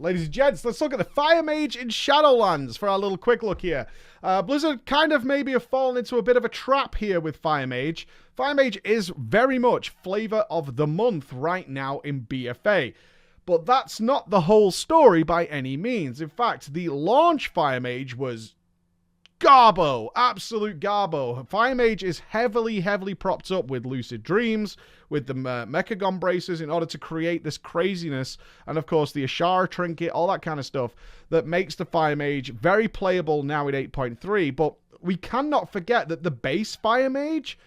ladies and gents, let's look at the Fire Mage in Shadowlands for our little quick look here. Blizzard kind of maybe have fallen into a bit of a trap here with Fire Mage. Fire Mage is very much flavor of the month right now in BFA. But that's not the whole story by any means. In fact, the launch Fire Mage was garbo, absolute garbo. Fire Mage is heavily propped up with Lucid Dreams, with the Mechagon braces in order to create this craziness, and of course the Ashara trinket, all that kind of stuff that makes the Fire Mage very playable now at 8.3. But we cannot forget that the base Fire Mage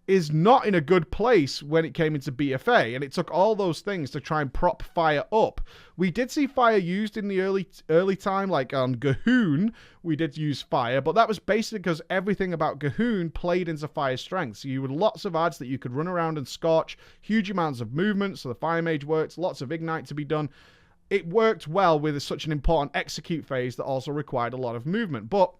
is not in a good place when it came into BFA, and it took all those things to try and prop Fire up. We did see Fire used in the early time, like on Gahoon, we did use Fire, but that was basically because everything about Gahoon played into Fire's strengths. So you had lots of ads that you could run around and scorch, huge amounts of movement, so the Fire Mage worked, lots of Ignite to be done. It worked well with such an important execute phase that also required a lot of movement, but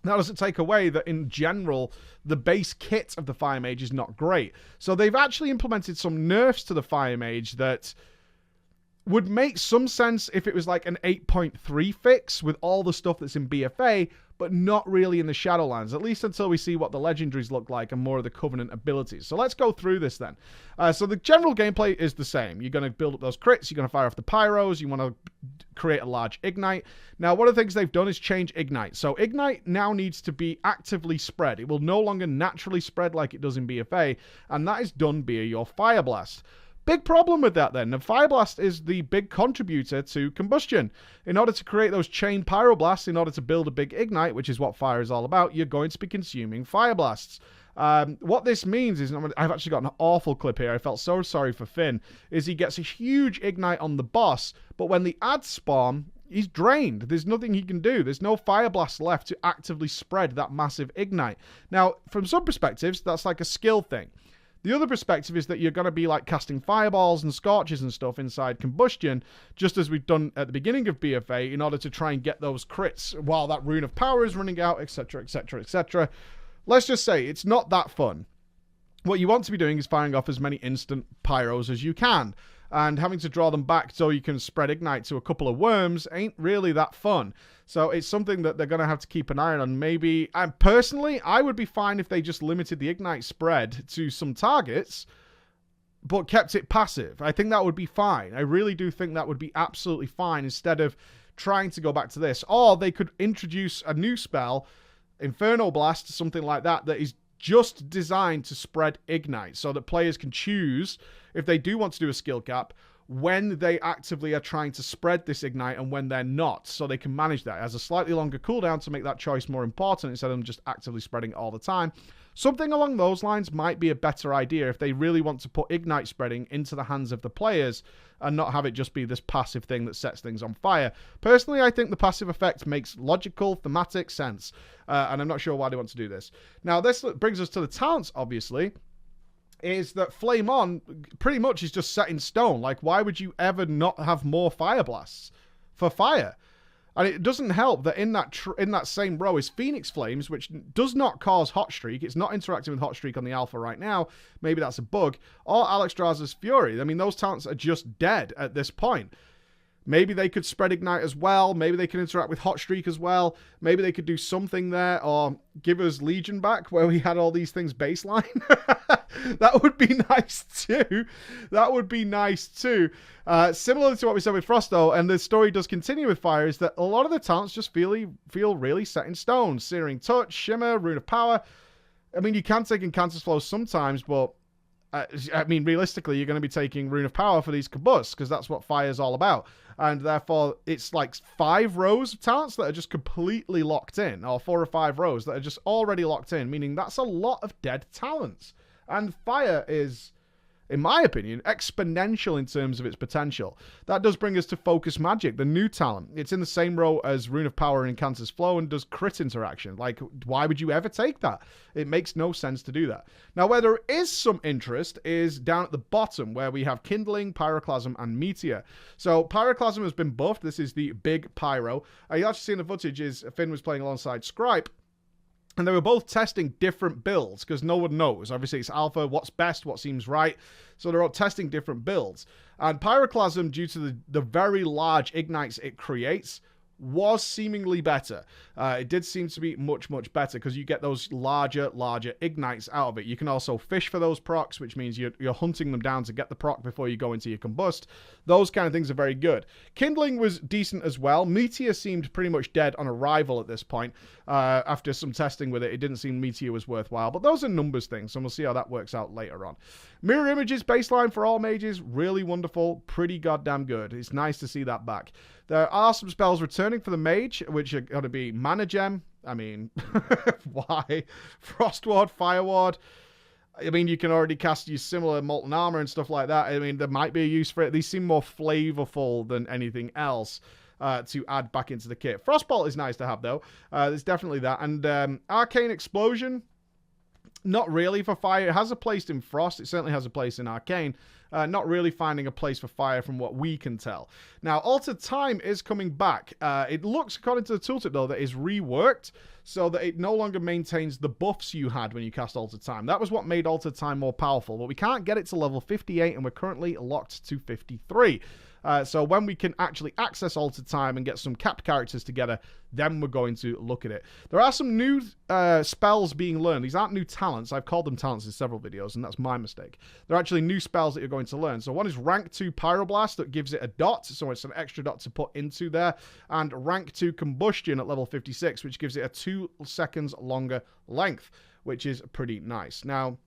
that doesn't take away that, in general, the base kit of the Fire Mage is not great. So they've actually implemented some nerfs to the Fire Mage that would make some sense if it was like an 8.3 fix with all the stuff that's in BFA, but not really in the Shadowlands, at least until we see what the legendaries look like and more of the Covenant abilities. So let's go through this then. So the general gameplay is the same. You're going to build up those crits, you're going to fire off the pyros, you want to create a large Ignite. Now, one of the things they've done is change Ignite. So Ignite now needs to be actively spread. It will no longer naturally spread like it does in BFA, and that is done via your Fire Blast. Big problem with that then. The Fire Blast is the big contributor to combustion. In order to create those chain Pyroblasts, in order to build a big Ignite, which is what Fire is all about, you're going to be consuming Fire Blasts. What this means is, I've actually got an awful clip here, I felt so sorry for Finn, is he gets a huge Ignite on the boss, but when the ads spawn, he's drained. There's nothing he can do. There's no Fire Blast left to actively spread that massive Ignite. Now, from some perspectives, that's like a skill thing. The other perspective is that you're going to be like casting fireballs and scorches and stuff inside combustion, just as we've done at the beginning of BFA, in order to try and get those crits while that rune of power is running out, etc, etc, etc. Let's just say it's not that fun. What you want to be doing is firing off as many instant pyros as you can, and having to draw them back so you can spread Ignite to a couple of worms ain't really that fun. So it's something that they're going to have to keep an eye on. Maybe, and personally, I would be fine if they just limited the Ignite spread to some targets, but kept it passive. I think that would be fine. I really do think that would be absolutely fine, instead of trying to go back to this. Or they could introduce a new spell, Inferno Blast, something like that, that is just designed to spread Ignite, so that players can choose, if they do want to do a skill cap, when they actively are trying to spread this Ignite and when they're not, so they can manage that. It has a slightly longer cooldown to make that choice more important, instead of them just actively spreading it all the time. Something along those lines might be a better idea if they really want to put Ignite spreading into the hands of the players and not have it just be this passive thing that sets things on fire. Personally, I think the passive effect makes logical, thematic sense, and I'm not sure why they want to do this. Now, this brings us to the talents, obviously, is that Flame On pretty much is just set in stone. Like, why would you ever not have more Fire Blasts for Fire? And it doesn't help that in that same row is Phoenix Flames, which does not cause Hot Streak. It's not interacting with Hot Streak on the alpha right now. Maybe that's a bug. Or Alexstrasza's Fury. I mean, those talents are just dead at this point. Maybe they could spread Ignite as well. Maybe they can interact with Hot Streak as well. Maybe they could do something there, or give us Legion back where we had all these things baseline. That would be nice too. That would be nice too. Similar to what we said with Frost, though, and the story does continue with Fire, is that a lot of the talents just feel really set in stone. Searing Touch, Shimmer, Rune of Power. I mean, you can take Incantus Flow sometimes, but I mean, realistically, you're going to be taking Rune of Power for these Combust, because that's what Fire's all about. And therefore, it's like 5 rows of talents that are just completely locked in, or 4 or 5 rows that are just already locked in, meaning that's a lot of dead talents. And Fire is, in my opinion, exponential in terms of its potential. That does bring us to Focus Magic, the new talent. It's in the same row as Rune of Power and Incantus Flow and does crit interaction. Like, why would you ever take that? It makes no sense to do that. Now, where there is some interest is down at the bottom, where we have Kindling, Pyroclasm, and Meteor. So, Pyroclasm has been buffed. This is the big Pyro. You actually see in the footage is Finn was playing alongside Scripe. And they were both testing different builds because no one knows. Obviously, it's alpha, what's best, what seems right. So they're all testing different builds. And Pyroclasm, due to the very large ignites it creates, was seemingly better. It did seem to be much, much better because you get those larger ignites out of it. You can also fish for those procs, which means you're hunting them down to get the proc before you go into your combust. Those kind of things are very good. Kindling was decent as well. Meteor seemed pretty much dead on arrival at this point. After some testing with it, it didn't seem Meteor was worthwhile. But those are numbers things, and we'll see how that works out later on. Mirror images baseline for all mages, really wonderful, pretty goddamn good. It's nice to see that back. There are some spells returning for the mage, which are going to be Mana Gem. I mean, why? Frost Ward, Fire Ward. I mean, you can already cast your similar Molten Armor and stuff like that. I mean, there might be a use for it. These seem more flavorful than anything else to add back into the kit. Frostbolt is nice to have, though. There's definitely that. And Arcane Explosion, not really for fire. It has a place in Frost. It certainly has a place in Arcane. Not really finding a place for fire from what we can tell. Now, Altered Time is coming back. It looks, according to the tooltip, though, that is reworked so that it no longer maintains the buffs you had when you cast Altered Time. That was what made Altered Time more powerful, but we can't get it to level 58, and we're currently locked to 53. So when we can actually access Altered Time and get some capped characters together, then we're going to look at it. There are some new spells being learned. These aren't new talents. I've called them talents in several videos, and that's my mistake. They're actually new spells that you're going to learn. So one is rank 2 Pyroblast that gives it a dot, so it's an extra dot to put into there, and rank 2 Combustion at level 56, which gives it a 2 seconds longer length, which is pretty nice. Now,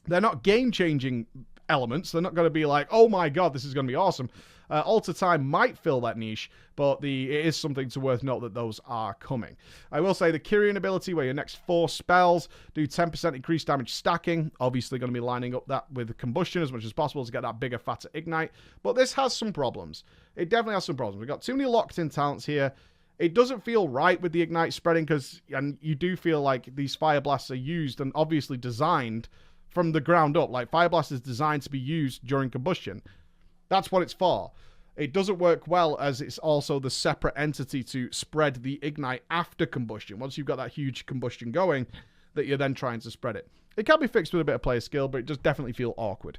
they're not game-changing elements. They're not going to be like, oh my god, this is going to be awesome. Alter Time might fill that niche, but it is something to worth note that those are coming. I will say the Kyrian ability, where your next 4 spells do 10% increased damage stacking. Obviously going to be lining up that with Combustion as much as possible to get that bigger, fatter ignite. But this has some problems. It definitely has some problems. We've got too many locked-in talents here. It doesn't feel right with the ignite spreading, and you do feel like these Fire Blasts are used and obviously designed from the ground up. Like, Fire Blast is designed to be used during combustion. That's what it's for. It doesn't work well as it's also the separate entity to spread the ignite after combustion. Once you've got that huge combustion going, that you're then trying to spread it. It can be fixed with a bit of player skill, but it does definitely feel awkward.